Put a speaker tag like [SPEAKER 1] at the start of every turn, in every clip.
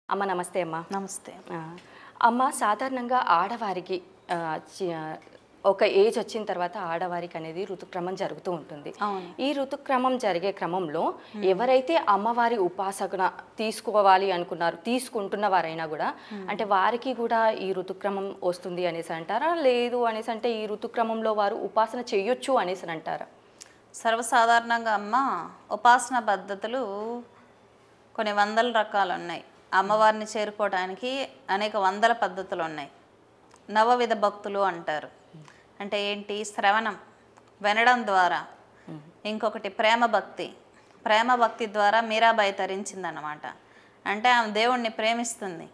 [SPEAKER 1] అమ్మ నమస్తే అమ్మ.
[SPEAKER 2] నమస్తే.
[SPEAKER 1] ఆ! అమ్మ సాధారణంగా ఆడవారికి ఆహ్, చి ఒక ఏజ్ వచ్చిన తర్వాత ఆడవారికనేది ఋతుక్రమం జరుగుతూ ఉంటుంది.
[SPEAKER 2] అవును.
[SPEAKER 1] ఈ ఋతుక్రమం జరిగే క్రమంలో ఎవరైతే అమ్మవారి ఉపాసన తీసుకోవాలి అనుకున్నారో, తీసుకుంటున్న వారైనా గూడా అంటే వారికి గూడా ఈ ఋతుక్రమం వస్తుంది అనేసి అంటారా? లేదు అనేసంటే ఈ ఋతుక్రమంలో వారు ఉపాసన చేయొచ్చు అనేసని అంటారా?
[SPEAKER 2] సర్వసాధారణంగా ఉపాసన పద్ధతులు కొన్ని వందల రకాలున్నాయి. అమ్మవారిని చేరుకోవడానికి అనేక వందల పద్ధతులున్నాయి. నవవిధ భక్తులు అంటారు. అంటే ఏంటి? శ్రవణం, వినడం ద్వారా. ఇంకొకటి ప్రేమ భక్తి. ప్రేమ భక్తి ద్వారా మీరాబాయి తరించిందన్నమాట. అంటే ఆమె దేవుణ్ణి ప్రేమిస్తుంది.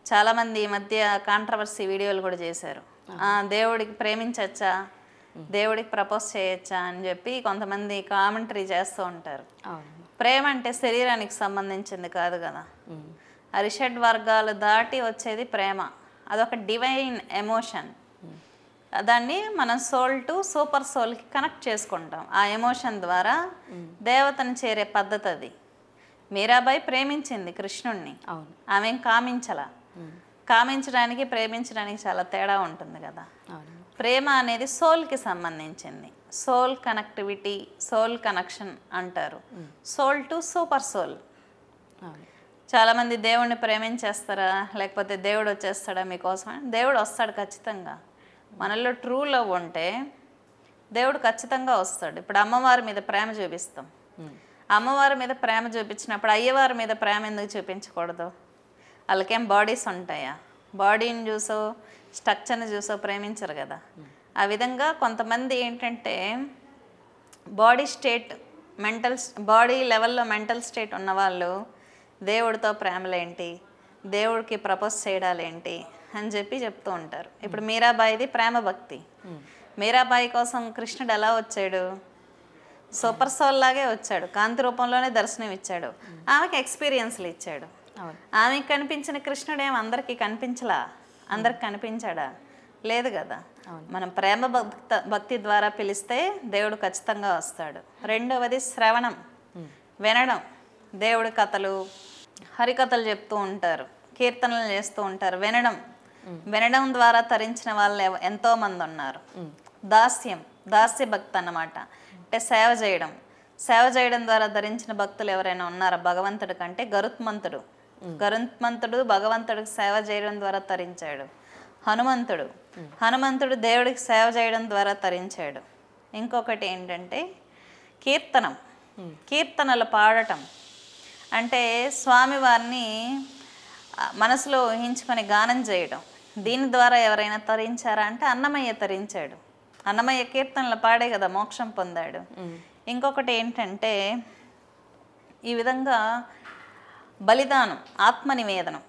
[SPEAKER 2] చాలామంది ఈ మధ్య కాంట్రవర్సీ వీడియోలు కూడా చేశారు. దేవుడికి ప్రేమించచ్చా, దేవుడికి ప్రపోజ్ చేయొచ్చా అని చెప్పి కొంతమంది కామెంటరీ చేస్తూ ఉంటారు. ప్రేమ అంటే శరీరానికి సంబంధించింది కాదు కదా. అరిషడ్ వర్గాలు దాటి వచ్చేది ప్రేమ. అదొక డివైన్ ఎమోషన్. దాన్ని మనం సోల్ టు సూపర్ సోల్కి కనెక్ట్ చేసుకుంటాం. ఆ ఎమోషన్ ద్వారా దేవతను చేరే పద్ధతి అది. మీరాబాయి ప్రేమించింది కృష్ణుణ్ణి. ఆమె కామించడానికి ప్రేమించడానికి చాలా తేడా ఉంటుంది కదా. ప్రేమ అనేది సోల్కి సంబంధించింది. సోల్ కనెక్టివిటీ, సోల్ కనెక్షన్ అంటారు. Soul to super soul. చాలామంది దేవుణ్ణి ప్రేమించేస్తారా, లేకపోతే దేవుడు వచ్చేస్తాడా మీకోసం? దేవుడు వస్తాడు ఖచ్చితంగా. మనలో ట్రూ లవ్ ఉంటే దేవుడు ఖచ్చితంగా వస్తాడు. ఇప్పుడు అమ్మవారి మీద ప్రేమ చూపిస్తాం. అమ్మవారి మీద ప్రేమ చూపించినప్పుడు అయ్యవారి మీద ప్రేమ ఎందుకు చూపించకూడదు? వాళ్ళకేం బాడీస్ ఉంటాయా? బాడీని చూసో స్ట్రక్చర్ని చూసో ప్రేమించరు కదా. ఆ విధంగా కొంతమంది ఏంటంటే బాడీ లెవెల్లో మెంటల్ స్టేట్ ఉన్నవాళ్ళు దేవుడితో ప్రేమలేంటి, దేవుడికి ప్రపోజ్ చేయడాలేంటి అని చెప్తూ ఉంటారు. ఇప్పుడు మీరాబాయిది ప్రేమ భక్తి. మీరాబాయి కోసం కృష్ణుడు ఎలా వచ్చాడు? సూపర్ సోల్ లాగే వచ్చాడు. కాంతి రూపంలోనే దర్శనం ఇచ్చాడు. ఆమెకి ఎక్స్పీరియన్స్లు ఇచ్చాడు. ఆమెకి కనిపించిన కృష్ణుడు ఏం అందరికీ కనిపించలా? అందరికి కనిపించాడా? లేదు కదా. మనం ప్రేమ భక్తి ద్వారా పిలిస్తే దేవుడు ఖచ్చితంగా వస్తాడు. రెండవది శ్రవణం, వినడం. దేవుడి కథలు, హరికథలు చెప్తూ ఉంటారు, కీర్తనలు చేస్తూ ఉంటారు. వినడం ద్వారా తరించిన వాళ్ళు ఎంతోమంది ఉన్నారు. దాస్య భక్తి అన్నమాట. అంటే సేవ చేయడం ద్వారా ధరించిన భక్తులు ఎవరైనా ఉన్నారా భగవంతుడి కంటే? గరుత్మంతుడు భగవంతుడికి సేవ చేయడం ద్వారా తరించాడు. హనుమంతుడు దేవుడికి సేవ చేయడం ద్వారా తరించాడు. ఇంకొకటి ఏంటంటే కీర్తనలు పాడటం. అంటే స్వామివారిని మనసులో ఊహించుకొని గానం చేయడం. దీని ద్వారా ఎవరైనా తరించారా అంటే అన్నమయ్య తరించాడు. అన్నమయ్య కీర్తనలు పాడే కదా మోక్షం పొందాడు. ఇంకొకటి ఏంటంటే ఈ విధంగా బలిదానం, ఆత్మనివేదనం.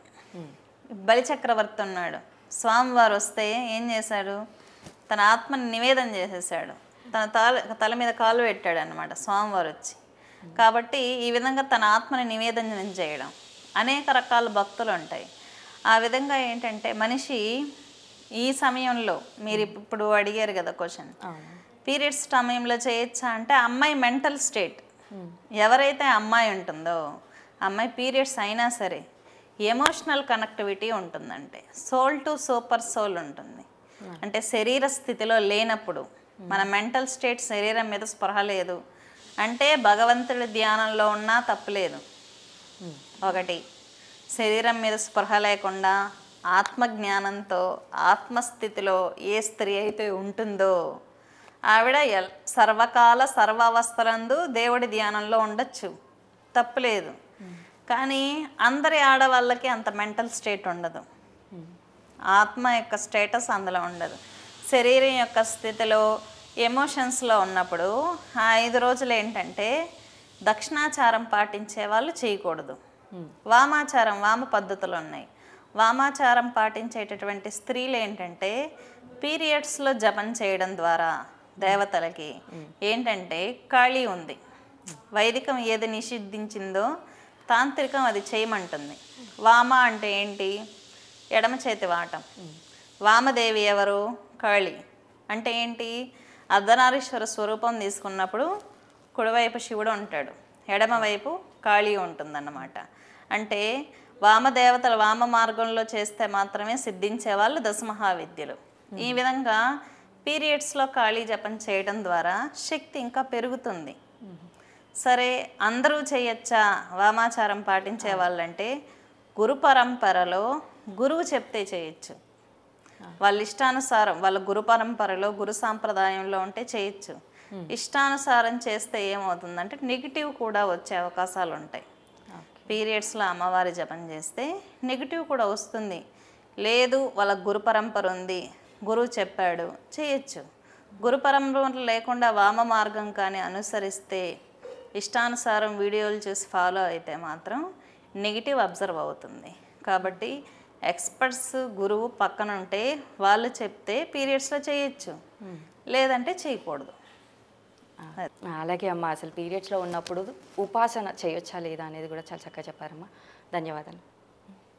[SPEAKER 2] బలిచక్రవర్తి ఉన్నాడు. స్వామివారు వస్తే ఏం చేశాడు? తన ఆత్మని నివేదన చేసేసాడు. తన తల మీద కాలు పెట్టాడు అన్నమాట స్వామివారు వచ్చి. కాబట్టి ఈ విధంగా తన ఆత్మని నివేదన చేయడం. అనేక రకాల భక్తులు ఉంటాయి. ఆ విధంగా ఏంటంటే మనిషి ఈ సమయంలో మీరు ఇప్పుడు అడిగారు కదా క్వశ్చన్, పీరియడ్స్ సమయంలో చేయొచ్చా అంటే అమ్మాయి మెంటల్ స్టేట్ ఎవరైతే అమ్మాయి ఉంటుందో అమ్మాయి పీరియడ్స్ అయినా సరే ఎమోషనల్ కనెక్టివిటీ ఉంటుందంటే సోల్ టు సూపర్ సోల్ ఉంటుంది. అంటే శరీర స్థితిలో లేనప్పుడు మన మెంటల్ స్టేట్ శరీరం మీద స్పృహ లేదు అంటే భగవంతుడి ధ్యానంలో ఉన్నా తప్పులేదు. ఒకటి శరీరం మీద స్పృహ లేకుండా ఆత్మజ్ఞానంతో ఆత్మస్థితిలో ఏ స్త్రీ అయితే ఉంటుందో ఆవిడ సర్వకాల సర్వావస్థలందు దేవుడి ధ్యానంలో ఉండొచ్చు, తప్పులేదు. కానీ అందరి ఆడవాళ్ళకి అంత మెంటల్ స్టేట్ ఉండదు. ఆత్మ యొక్క స్టేటస్ అందులో ఉండదు. శరీరం యొక్క స్థితిలో ఎమోషన్స్లో ఉన్నప్పుడు ఆ 5 రోజులు ఏంటంటే దక్షిణాచారం పాటించే వాళ్ళు చేయకూడదు. వామ పద్ధతులు ఉన్నాయి. వామాచారం పాటించేటటువంటి స్త్రీలు ఏంటంటే పీరియడ్స్లో జపం చేయడం ద్వారా దేవతలకి ఏంటంటే ఖాళీ ఉంది. వైదికం ఏది నిషిద్ధించిందో తాంత్రికం అది చేయమంటుంది. వామ అంటే ఏంటి? ఎడమ చేతి వాటం. వామదేవి ఎవరు? కాళి. అంటే ఏంటి? అర్ధనారీశ్వర స్వరూపం తీసుకున్నప్పుడు కుడివైపు శివుడు ఉంటాడు, ఎడమవైపు కాళీ ఉంటుందన్నమాట. అంటే వామదేవతలు వామ మార్గంలో చేస్తే మాత్రమే సిద్ధించే వాళ్ళు దశమహావిద్యలు. ఈ విధంగా పీరియడ్స్లో కాళీ జపం చేయడం ద్వారా శక్తి ఇంకా పెరుగుతుంది. సరే అందరూ చేయొచ్చా వామాచారం పాటించే వాళ్ళంటే గురు పరంపరలో గురువు చెప్తే చేయొచ్చు. వాళ్ళ ఇష్టానుసారం వాళ్ళ గురు పరంపరలో గురు సాంప్రదాయంలో ఉంటే చేయొచ్చు. ఇష్టానుసారం చేస్తే ఏమవుతుందంటే నెగిటివ్ కూడా వచ్చే అవకాశాలు ఉంటాయి. పీరియడ్స్లో అమ్మవారి జపం చేస్తే నెగిటివ్ కూడా వస్తుంది. లేదు వాళ్ళ గురు పరంపర ఉంది, గురువు చెప్పాడు చేయొచ్చు. గురు పరంపర లేకుండా వామ మార్గం కానీ అనుసరిస్తే ఇష్టానుసారం వీడియోలు చూసి ఫాలో అయితే మాత్రం నెగిటివ్ అబ్జర్వ్ అవుతుంది. కాబట్టి ఎక్స్పర్ట్స్ గురువు పక్కన ఉంటే వాళ్ళు చెప్తే పీరియడ్స్లో చేయొచ్చు, లేదంటే చేయకూడదు.
[SPEAKER 1] అలాగే అమ్మ, అసలు పీరియడ్స్లో ఉన్నప్పుడు ఉపాసన చేయొచ్చా లేదా అనేది కూడా చాలా చక్కగా చెప్పారమ్మా. ధన్యవాదాలు.